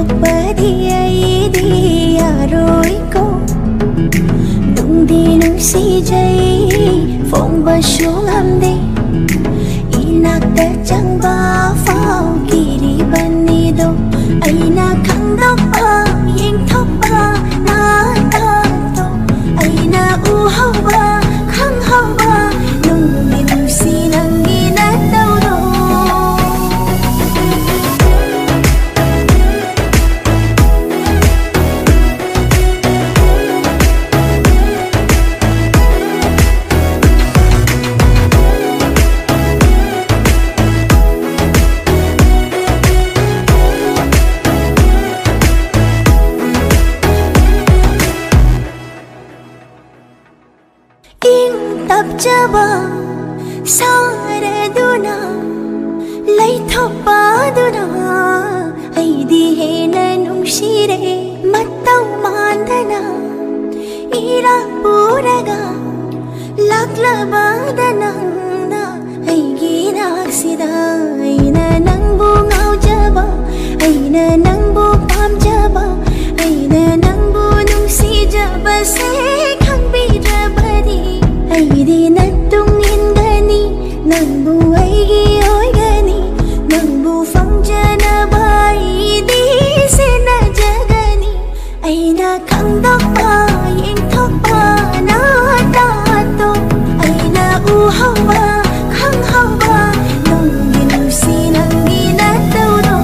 ꯊꯣꯛꯄꯗꯤ ꯑꯩꯗꯤ ꯌꯥꯔꯣꯏꯀꯣ ꯅꯨꯡꯗꯤ ꯅꯨꯡꯁꯤꯖꯩ ꯐꯣꯡꯕꯁꯨ ꯉꯝꯗꯦ 이낙다 짱바 파우기리반니도 아이나 강덕바 잉턱바 나다도 아이나 우허바 강허바 눈이 눈시는 기나다우도 tapjaba saraduna laithoppaduna aidi hena nungshire mattau mandana ira puraga laklabadana aigi naksida aina nangbu ngaujaba aina nangbu pamjaba aina nangbu nungsijaba se khambirabadi aidi natungingani nangbu aigi oigani nangbu famjanaba aidi sinajagani aina khangdokpa yengthokpa natato aina uhawa khanghawa nunggi nungsi nanggi natawdo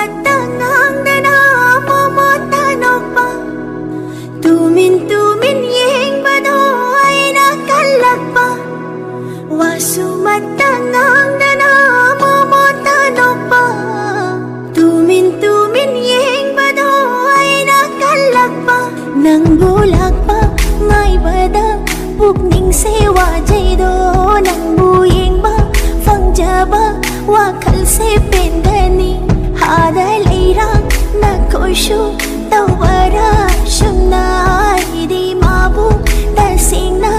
Wasumatangangdana momotanokpa tumin yengbado ay nakalagpa Wasumatangangdana momotanokpa tumin yengbado ay nakalagpa nang bulagpa ngay bada pugning sewa jaydo nang buyengba fangjaba wakal se pendani hada leirang na koishu tawara shumna idi mabu dasingna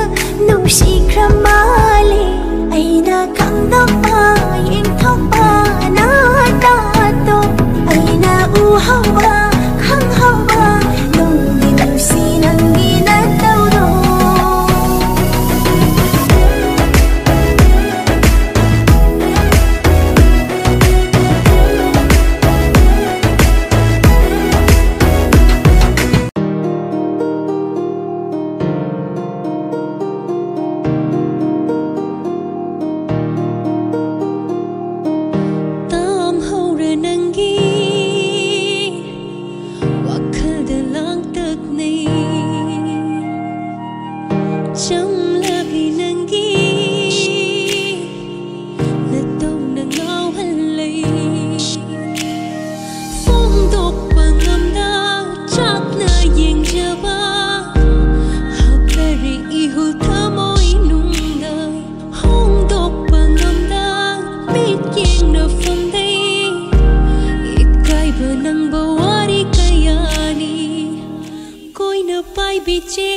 nungshi kramale aina kangdokpa yengthokpa natato aina uhawa khanghawa nunggi nungsi nanggi natawdo Biche